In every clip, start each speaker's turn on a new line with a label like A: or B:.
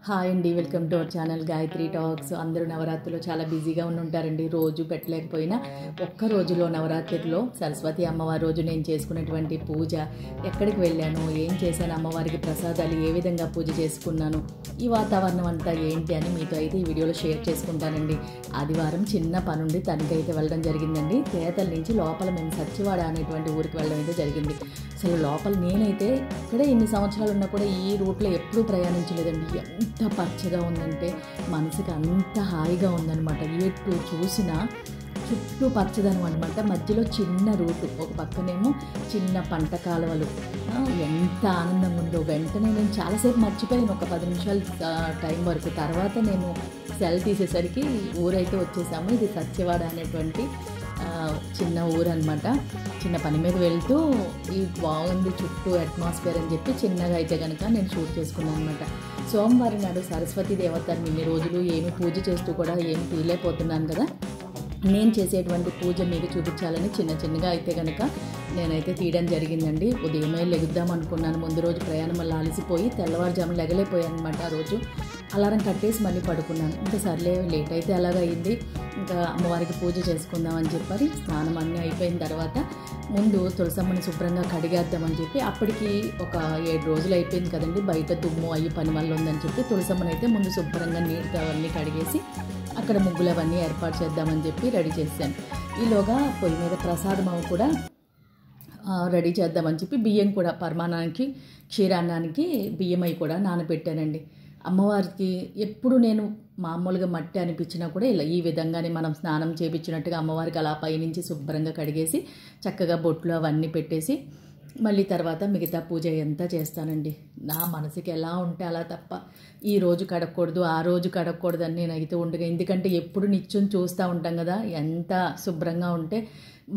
A: Hi అండి, welcome to our channel Gayatri talks. అందరూ నవరాత్రిలో చాలా బిజీగా ఉంటారండి. రోజు పెట్టలేకపోయినా ఒక్క రోజులో నవరాత్రిలో సరస్వతి అమ్మవారి రోజు నేను చేసుకున్నటువంటి పూజ, ఎక్కడికి వెళ్ళాను, ఏం చేశాను, అమ్మవారికి ప్రసాదాలు ఏ విధంగా పూజ చేసుకున్నాను, ఈ వాతావరణం అంతా ఏంటి అని మీతో అయితే ఈ వీడియోలో షేర్ చేసుకుంటానండి. ఆదివారం చిన్న పనుండి తనకైతే వెళ్ళడం జరిగిందండి. తేతల నుంచి లోపల మేము సచ్చివాడ అనేటువంటి ఊరికి వెళ్ళడం అయితే జరిగింది. అసలు లోపల నేనైతే ఇక్కడే ఇన్ని సంవత్సరాలు ఉన్నా కూడా ఈ రూట్లో ఎప్పుడూ ప్రయాణించలేదండి. ఎంత పచ్చగా ఉందంటే మనసుకి అంత హాయిగా ఉందన్నమాట. ఎటు చూసినా చుట్టూ పచ్చదనం అనమాట. మధ్యలో చిన్న రూటు, ఒక పక్కనేమో చిన్న పంట కాలువలు. ఎంత ఆనందంగా ఉందో. వెంటనే నేను చాలాసేపు మర్చిపోయాను, ఒక 10 నిమిషాలు టైం వరకు. తర్వాత నేను సెల్ తీసేసరికి ఊరైతే వచ్చేసాము. ఇది సత్యవాడ అనేటువంటి చిన్న ఊరు అనమాట. చిన్న పని మీద వెళ్తూ ఈ బాగుంది చుట్టూ అట్మాస్ఫియర్ అని చెప్పి చిన్నగా అయితే కనుక నేను షూట్ చేసుకున్నాను అనమాట. సోమవారం నాడు సరస్వతి దేవతని ఇన్ని రోజులు ఏమి పూజ చేస్తూ కూడా ఏమి తీయలేకపోతున్నాను కదా, నేను చేసేటువంటి పూజ మీకు చూపించాలని చిన్నగా అయితే కనుక నేనైతే తీయడం జరిగిందండి. ఉదయమే లెగుద్దాం అనుకున్నాను. ముందు రోజు ప్రయాణం వల్ల అలసిపోయి తెల్లవారుజాము లెగలేపోయాను అనమాట. ఆ రోజు అలారం కట్టేసి మళ్ళీ పడుకున్నాను. ఇంకా సర్లే, లేట్ అయితే అలాగ అయింది, ఇంకా అమ్మవారికి పూజ చేసుకుందామని చెప్పి స్నానం అన్నీ అయిపోయిన తర్వాత ముందు తులసమ్మని శుభ్రంగా కడిగేద్దామని చెప్పి, అప్పటికి ఒక 7 రోజులు అయిపోయింది కదండి, బయట దుమ్ము అయ్యి పని వల్ల ఉందని చెప్పి తులసమ్మని అయితే ముందు శుభ్రంగా నీట్గా అవన్నీ కడిగేసి అక్కడ ముగ్గులు అవన్నీ ఏర్పాటు చేద్దామని చెప్పి రెడీ చేశాను. ఈలోగా పొయ్యి మీద ప్రసాదం అవి కూడా రెడీ చేద్దామని చెప్పి బియ్యం కూడా పరమాన్నానికి, క్షీరాన్నానికి బియ్యం అవి కూడా నానబెట్టానండి. అమ్మవారికి ఎప్పుడు నేను మామూలుగా మట్టి అనిపించినా కూడా ఇలా ఈ విధంగానే మనం స్నానం చేయించినట్టుగా అమ్మవారికి అలా పైనుంచి శుభ్రంగా కడిగేసి చక్కగా బొట్లు అవన్నీ పెట్టేసి మళ్ళీ తర్వాత మిగతా పూజ ఎంత చేస్తానండి. నా మనసుకి ఎలా ఉంటే అలా తప్ప ఈ రోజు కడగకూడదు, ఆ రోజు కడగకూడదు అని నేను అయితే ఉండగా. ఎందుకంటే ఎప్పుడు నిత్యం చూస్తూ ఉంటాం కదా, ఎంత శుభ్రంగా ఉంటే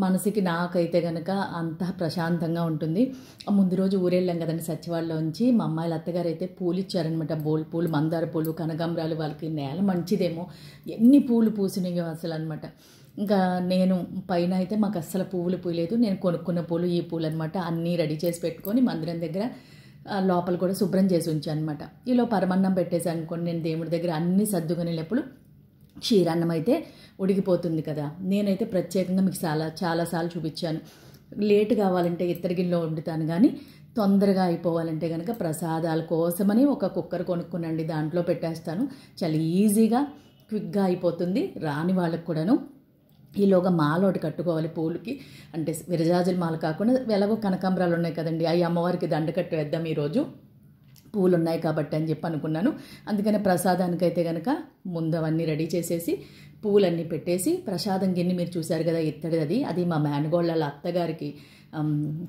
A: మనసుకి నాకైతే కనుక అంత ప్రశాంతంగా ఉంటుంది. ముందు రోజు ఊరెళ్ళాం కదండి సచివాలయంలోంచి. మా అమ్మాయిల అత్తగారు అయితే పూలు ఇచ్చారనమాట. బోల్ పూలు, మందార పూలు, కనకాంబరాలు. వాళ్ళకి నేల మంచిదేమో, ఎన్ని పూలు పూసినవి అసలు అనమాట. ఇంకా నేను పైన అయితే మాకు అస్సలు పువ్వులు పూయలేదు, నేను కొనుక్కున్న పూలు ఈ పూలు అనమాట. అన్నీ రెడీ చేసి పెట్టుకొని మందిరం దగ్గర లోపల కూడా శుభ్రం చేసి ఉంచాను అనమాట. ఈలో పరమన్నం పెట్టేసాను అనుకోండి. నేను దేవుడి దగ్గర అన్నీ సర్దుకునేటప్పుడు క్షీరాన్నం అయితే ఉడికిపోతుంది కదా. నేనైతే ప్రత్యేకంగా మీకు చాలాసార్లు చూపించాను. లేట్ కావాలంటే ఇత్తడి గిన్నెలో వండుతాను, కానీ తొందరగా అయిపోవాలంటే కనుక ప్రసాదాల కోసమని ఒక కుక్కర్ కొనుక్కునండి, దాంట్లో పెట్టేస్తాను. చాలా ఈజీగా క్విక్గా అయిపోతుంది రాని వాళ్ళకి కూడాను. ఈలోగా మాల ఒకటి కట్టుకోవాలి పూలకి, అంటే విరజాజుల మాల కాకుండా ఎలాగో కనకాంబరాలు ఉన్నాయి కదండి, అవి అమ్మవారికి దండకట్టు వేద్దాం ఈరోజు, పూలు ఉన్నాయి కాబట్టి అని చెప్పి అనుకున్నాను. అందుకని ప్రసాదానికైతే కనుక ముందు అవన్నీ రెడీ చేసేసి పూలన్నీ పెట్టేసి, ప్రసాదం గిన్నె మీరు చూశారు కదా ఇత్తడిది, అది మా మేనగోళ్ళ అత్తగారికి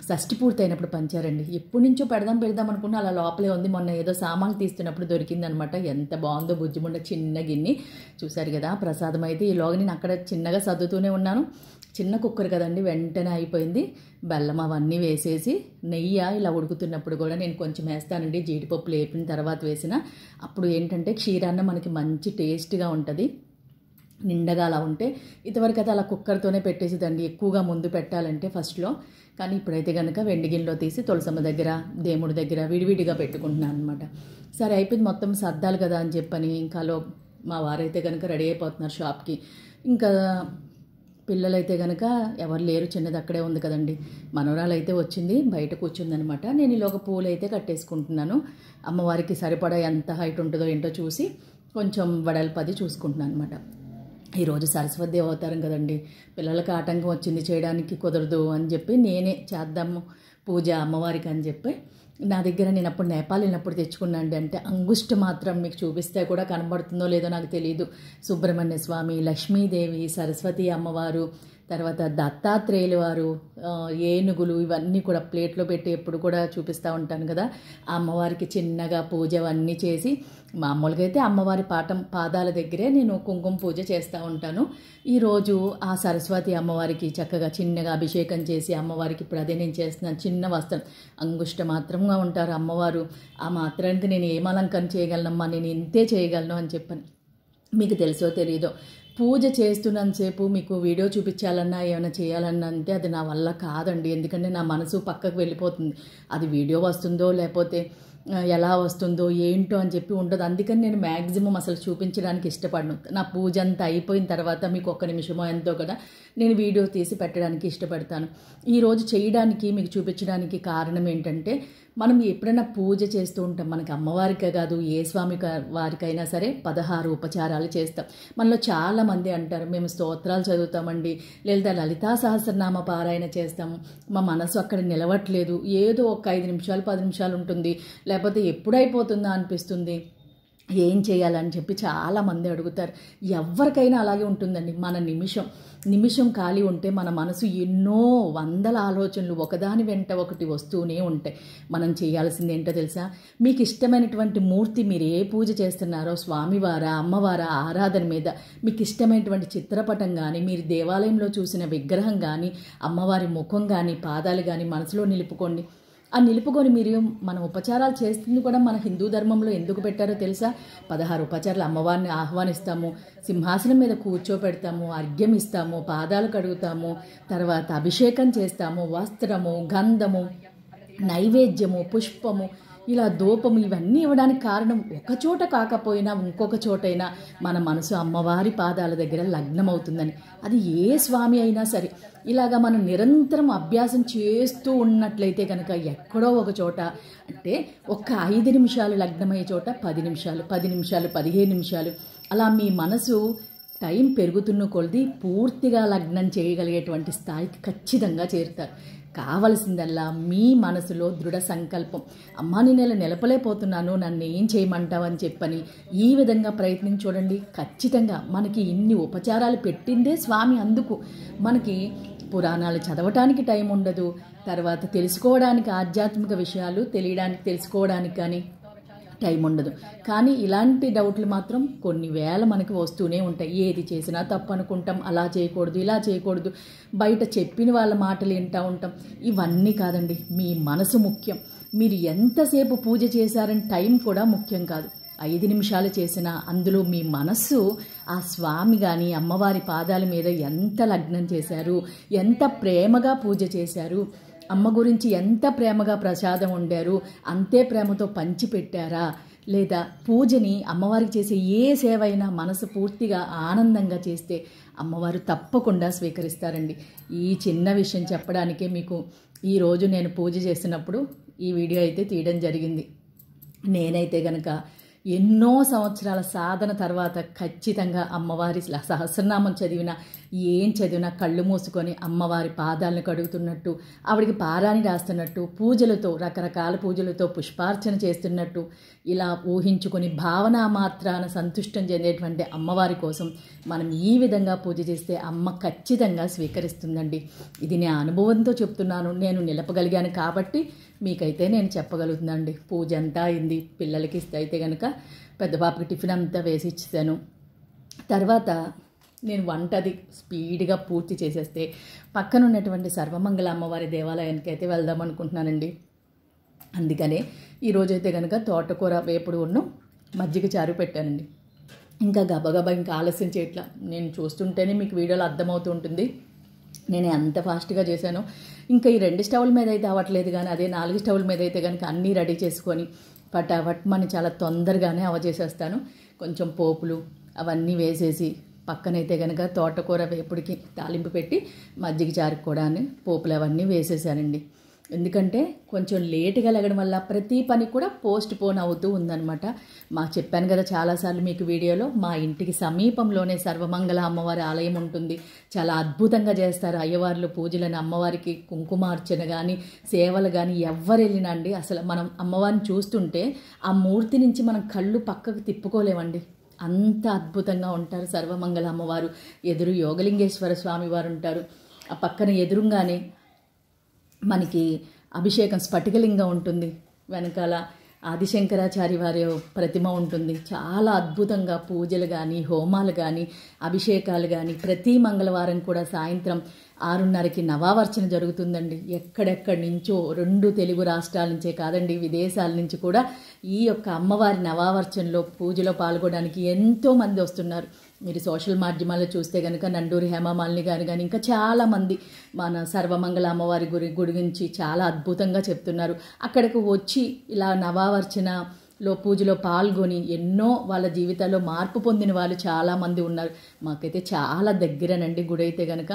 A: షష్ఠి పూర్తయినప్పుడు పంచారండి. ఎప్పటి నుంచో పెడదాం అనుకున్నా, అలా లోపలే ఉంది. మొన్న ఏదో సామాన్లు తీస్తున్నప్పుడు దొరికిందనమాట. ఎంత బాగుందో బుజ్జిముండ చిన్న గిన్నె, చూశారు కదా. ప్రసాదం అయితే ఈలోగా నేను అక్కడ చిన్నగా సర్దుతూనే ఉన్నాను. చిన్న కుక్కర్ కదండి, వెంటనే అయిపోయింది. బెల్లం అవన్నీ వేసేసి నెయ్యి ఇలా ఉడుకుతున్నప్పుడు కూడా నేను కొంచెం వేస్తానండి. జీడిపప్పు లేపిన తర్వాత వేసిన అప్పుడు ఏంటంటే క్షీరాన్నం మనకి మంచి టేస్ట్గా ఉంటుంది. నిండగా అలా ఉంటే ఇంతవరకు అయితే అలా కుక్కర్తోనే పెట్టేసిదండి, ఎక్కువగా ముందు పెట్టాలంటే ఫస్ట్లో. కానీ ఇప్పుడైతే కనుక వెండి గిన్నెలో తీసి తులసమ్మ దగ్గర, దేవుడి దగ్గర విడివిడిగా పెట్టుకుంటున్నాను అనమాట. సరే అయిపోయింది, మొత్తం సర్దాలి కదా అని చెప్పని ఇంకాలో మా వారైతే కనుక రెడీ అయిపోతున్నారు షాప్కి. ఇంకా పిల్లలైతే కనుక ఎవరు లేరు, చిన్నది అక్కడే ఉంది కదండి. మనవరాలు అయితే వచ్చింది, బయట కూర్చుందనమాట. నేను ఈలోగా పూలు అయితే కట్టేసుకుంటున్నాను. అమ్మవారికి సరిపడా ఎంత హైట్ ఉంటుందో ఏంటో చూసి కొంచెం వెడల్పది చూసుకుంటున్నాను అనమాట. ఈరోజు సరస్వతి అవతారం కదండి, పిల్లలకి ఆటంకం వచ్చింది, చేయడానికి కుదరదు అని చెప్పి నేనే చేద్దాము పూజ అమ్మవారికి అని చెప్పి నా దగ్గర నేను అప్పుడు నేపాల్ వెళ్ళినప్పుడు తెచ్చుకున్నాండి. అంటే అంగుష్ట మాత్రం మీకు చూపిస్తే కూడా కనబడుతుందో లేదో నాకు తెలియదు. సుబ్రహ్మణ్య స్వామి, లక్ష్మీదేవి, సరస్వతి అమ్మవారు, తర్వాత దత్తాత్రేయుల వారు, ఏనుగులు, ఇవన్నీ కూడా ప్లేట్లో పెట్టి ఎప్పుడు కూడా చూపిస్తూ ఉంటాను కదా. ఆ అమ్మవారికి చిన్నగా పూజ అవన్నీ చేసి, మామూలుగా అయితే అమ్మవారి పాదాల దగ్గరే నేను కుంకుమ పూజ చేస్తూ ఉంటాను. ఈరోజు ఆ సరస్వతి అమ్మవారికి చక్కగా చిన్నగా అభిషేకం చేసి అమ్మవారికి ఇప్పుడు అదే నేను చేస్తున్నాను. చిన్న వస్త్రం, అంగుష్ట మాత్రంగా ఉంటారు అమ్మవారు. ఆ మాత్రానికి నేను ఏం అలంకరణ చేయగలనమ్మా, నేను ఇంతే చేయగలను అని చెప్పాను. మీకు తెలుసో తెలీదో, పూజ చేస్తున్నంతసేపు మీకు వీడియో చూపించాలన్నా ఏమైనా చేయాలన్నా అంటే అది నా వల్ల కాదండి. ఎందుకంటే నా మనసు పక్కకు వెళ్ళిపోతుంది. అది వీడియో వస్తుందో లేకపోతే ఎలా వస్తుందో ఏంటో అని చెప్పి ఉండదు. అందుకని నేను మ్యాక్సిమం అసలు చూపించడానికి ఇష్టపడను. నా పూజ అంతా అయిపోయిన తర్వాత మీకు ఒక్క నిమిషమో ఎంతో కదా నేను వీడియో తీసి పెట్టడానికి ఇష్టపడతాను. ఈరోజు చేయడానికి మీకు చూపించడానికి కారణం ఏంటంటే, మనం ఎప్పుడైనా పూజ చేస్తూ ఉంటాం, మనకి అమ్మవారికే కాదు ఏ స్వామి వారికైనా సరే 16 ఉపచారాలు చేస్తాం. మనలో చాలామంది అంటారు మేము స్తోత్రాలు చదువుతామండి, లేదా లలితా సహస్రనామ పారాయణ చేస్తాము, మా మనసు అక్కడ నిలవట్లేదు, ఏదో ఒక 5 నిమిషాలు 10 నిమిషాలు ఉంటుంది, లేకపోతే ఎప్పుడైపోతుందా అనిపిస్తుంది, ఏం చేయాలని చెప్పి చాలామంది అడుగుతారు. ఎవరికైనా అలాగే ఉంటుందండి. మన నిమిషం ఖాళీ ఉంటే మన మనసు ఎన్నో వందల ఆలోచనలు ఒకదాని వెంట ఒకటి వస్తూనే ఉంటాయి. మనం చేయాల్సింది ఏంటో తెలుసా? మీకు ఇష్టమైనటువంటి మూర్తి, మీరు ఏ పూజ చేస్తున్నారో స్వామివారా అమ్మవారా ఆరాధన మీద మీకు ఇష్టమైనటువంటి చిత్రపటం కానీ, మీరు దేవాలయంలో చూసిన విగ్రహం కానీ, అమ్మవారి ముఖం కానీ, పాదాలు కానీ మనసులో నిలుపుకోండి. ఆ నిలుపుకొని మీరు మనం ఉపచారాలు చేస్తుంది కూడా మన హిందూ ధర్మంలో ఎందుకు పెట్టారో తెలుసా? 16 ఉపచారాలు. అమ్మవారిని ఆహ్వానిస్తాము, సింహాసనం మీద కూర్చోపెడతాము, అర్ఘ్యం ఇస్తాము, పాదాలు కడుగుతాము, తర్వాత అభిషేకం చేస్తాము, వస్త్రము, గంధము, నైవేద్యము, పుష్పము, ఇలా ధూపము, ఇవన్నీ ఇవ్వడానికి కారణం ఒక చోట కాకపోయినా ఇంకొక చోటైనా మన మనసు అమ్మవారి పాదాల దగ్గర లగ్నమవుతుందని. అది ఏ స్వామి అయినా సరే ఇలాగా మనం నిరంతరం అభ్యాసం చేస్తూ ఉన్నట్లయితే కనుక ఎక్కడో ఒక చోట, అంటే ఒక 5 నిమిషాలు లగ్నమయ్యే చోట 10 నిమిషాలు, 10 నిమిషాలు, 15 నిమిషాలు, అలా మీ మనసు టైం పెరుగుతున్న కొలది పూర్తిగా లగ్నం చేయగలిగేటువంటి స్థాయికి ఖచ్చితంగా చేరుతారు. కావలసిందల్లా మీ మనసులో దృఢ సంకల్పం. అమ్మా నేను ఇలా నిలపలేకపోతున్నాను, నన్ను ఏం చేయమంటావని చెప్పని ఈ విధంగా ప్రయత్నించి చూడండి. ఖచ్చితంగా మనకి ఇన్ని ఉపచారాలు పెట్టిందే స్వామి. అందుకు మనకి పురాణాలు చదవటానికి టైం ఉండదు, తర్వాత తెలుసుకోవడానికి ఆధ్యాత్మిక విషయాలు తెలుసుకోవడానికి కానీ టైం ఉండదు. కానీ ఇలాంటి డౌట్లు మాత్రం కొన్ని వేల మనకి వస్తూనే ఉంటాయి. ఏది చేసినా తప్పు అనుకుంటాం, అలా చేయకూడదు, ఇలా చేయకూడదు, బయట చెప్పిన వాళ్ళ మాటలు వింటూ ఉంటాం. ఇవన్నీ కాదండి, మీ మనసు ముఖ్యం. మీరు ఎంతసేపు పూజ చేశారని టైం కూడా ముఖ్యం కాదు. 5 నిమిషాలు చేసినా అందులో మీ మనస్సు ఆ స్వామి కానీ అమ్మవారి పాదాల మీద ఎంత లగ్నం చేశారు, ఎంత ప్రేమగా పూజ చేశారు, అమ్మ గురించి ఎంత ప్రేమగా ప్రసాదం వండారు, అంతే ప్రేమతో పంచిపెట్టారా, లేదా పూజని అమ్మవారికి చేసే ఏ సేవ అయినా మనసు పూర్తిగా ఆనందంగా చేస్తే అమ్మవారు తప్పకుండా స్వీకరిస్తారండి. ఈ చిన్న విషయం చెప్పడానికే మీకు ఈరోజు నేను పూజ చేసినప్పుడు ఈ వీడియో అయితే తీయడం జరిగింది. నేనైతే గనక ఎన్నో సంవత్సరాల సాధన తర్వాత ఖచ్చితంగా అమ్మవారి సహస్రనామం చదివినా ఏం చదివినా కళ్ళు మూసుకొని అమ్మవారి పాదాలను కడుగుతున్నట్టు, ఆవిడికి పారాని రాస్తున్నట్టు, పూజలతో రకరకాల పూజలతో పుష్పార్చన చేస్తున్నట్టు ఇలా ఊహించుకొని భావనా మాత్రాన సంతుష్టం చెందేటువంటి అమ్మవారి కోసం మనం ఈ విధంగా పూజ చేస్తే అమ్మ ఖచ్చితంగా స్వీకరిస్తుందండి. ఇది నేను అనుభవంతో చెప్తున్నాను, నేను నిలపగలిగాను కాబట్టి మీకైతే నేను చెప్పగలుగుతున్నానండి. పూజ అంతా అయింది. పిల్లలకి అయితే కనుక పెద్ద పాపకి టిఫిన్ అంతా వేసి ఇచ్చాను. తర్వాత నేను వంటది స్పీడ్గా పూర్తి చేసేస్తే పక్కన ఉన్నటువంటి సర్వమంగళ అమ్మవారి దేవాలయానికి అయితే వెళ్దాం అనుకుంటున్నానండి. అందుకనే ఈరోజైతే కనుక తోటకూర వేపుడు ఉన్ను మజ్జిగ చారు పెట్టానండి. ఇంకా గబగబా ఇంకా ఆలస్యం చేయట్లా. నేను చూస్తుంటేనే మీకు వీడియోలో అర్థమవుతూ ఉంటుంది నేను ఎంత ఫాస్ట్గా చేశాను. ఇంకా ఈ 2 స్టవ్ల మీద అయితే అవ్వట్లేదు, కానీ అదే 4 స్టవ్ల మీద అయితే కనుక అన్నీ రెడీ చేసుకొని పటాపట్మని చాలా తొందరగానే చేసేస్తాను. కొంచెం పోపులు అవన్నీ వేసేసి పక్కనైతే కనుక తోటకూర వేపుడికి తాలింపు పెట్టి మజ్జిగ చారుకు కూడా పోపులు అవన్నీ వేసేసానండి. ఎందుకంటే కొంచెం లేటుగా లెగడం వల్ల ప్రతి పని కూడా పోస్ట్ పోన్ అవుతూ ఉందన్నమాట. చెప్పాను కదా చాలాసార్లు మీకు వీడియోలో, మా ఇంటికి సమీపంలోనే సర్వమంగళ అమ్మవారి ఆలయం ఉంటుంది. చాలా అద్భుతంగా చేస్తారు అయ్యవార్లు పూజలను. అమ్మవారికి కుంకుమార్చన కానీ సేవలు కానీ ఎవరు వెళ్ళినా అండి, అసలు మనం అమ్మవారిని చూస్తుంటే ఆ మూర్తి నుంచి మనం కళ్ళు పక్కకు తిప్పుకోలేమండి. అంత అద్భుతంగా ఉంటారు సర్వమంగళ అమ్మవారు. ఎదురు యోగలింగేశ్వర స్వామి వారు ఉంటారు. ఆ పక్కన ఎదురుగానే మనకి అభిషేకం స్ఫటికలింగం ఉంటుంది, వెనకాల ఆదిశంకరాచార్య వారి ప్రతిమ ఉంటుంది. చాలా అద్భుతంగా పూజలు కానీ హోమాలు కానీ అభిషేకాలు కానీ ప్రతి మంగళవారం కూడా సాయంత్రం 6:30కి నవావర్చన జరుగుతుందండి. ఎక్కడెక్కడి నుంచో 2 తెలుగు రాష్ట్రాల నుంచే కాదండి, విదేశాల నుంచి కూడా ఈ యొక్క అమ్మవారి నవావర్చనలో పూజలో పాల్గొనడానికి ఎంతోమంది వస్తున్నారు. మీరు సోషల్ మాధ్యమాల్లో చూస్తే కనుక నండూరి హేమమాలిని గారు కానీ ఇంకా చాలామంది మన సర్వమంగళ అమ్మవారి గురించి చాలా అద్భుతంగా చెప్తున్నారు. అక్కడికి వచ్చి ఇలా నవావర్చనలో పూజలో పాల్గొని ఎన్నో వాళ్ళ జీవితాల్లో మార్పు పొందిన వాళ్ళు చాలామంది ఉన్నారు. మాకైతే చాలా దగ్గరనండి గుడి అయితే కనుక.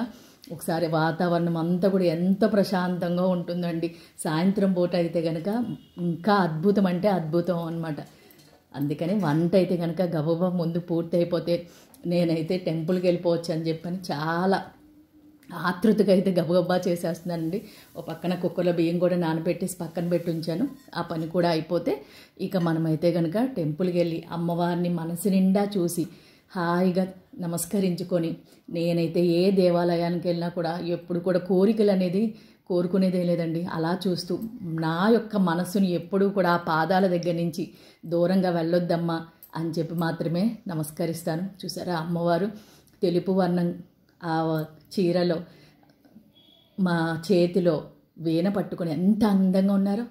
A: ఒకసారి వాతావరణం అంతా కూడా ఎంతో ప్రశాంతంగా ఉంటుందండి. సాయంత్రం పూట అయితే కనుక ఇంకా అద్భుతం అంటే అద్భుతం అనమాట. అందుకని వంట అయితే కనుక గబగబా ముందు పూర్తి అయిపోతే నేనైతే టెంపుల్కి వెళ్ళిపోవచ్చు అని చెప్పని చాలా ఆతృతగా అయితే గబగబా చేసేస్తున్నానండి. ఓ పక్కన కుక్కర్లో బియ్యం కూడా నానబెట్టేసి పక్కన పెట్టి ఉంచాను. ఆ పని కూడా అయిపోతే ఇక మనమైతే కనుక టెంపుల్కి వెళ్ళి అమ్మవారిని మనసు నిండా చూసి హాయిగా నమస్కరించుకొని, నేనైతే ఏ దేవాలయానికి వెళ్ళినా కూడా ఎప్పుడు కూడా కోరికలు అనేది కోరుకునేదే లేదండి. అలా చూస్తూ నా యొక్క మనస్సుని ఎప్పుడూ కూడా ఆ పాదాల దగ్గర నుంచి దూరంగా వెళ్ళొద్దమ్మా అని చెప్పి మాత్రమే నమస్కరిస్తాను. చూసారా అమ్మవారు తెలుపు వర్ణం ఆ చీరలో మా చేతిలో వీణ పట్టుకొని ఎంత అందంగా ఉన్నారో.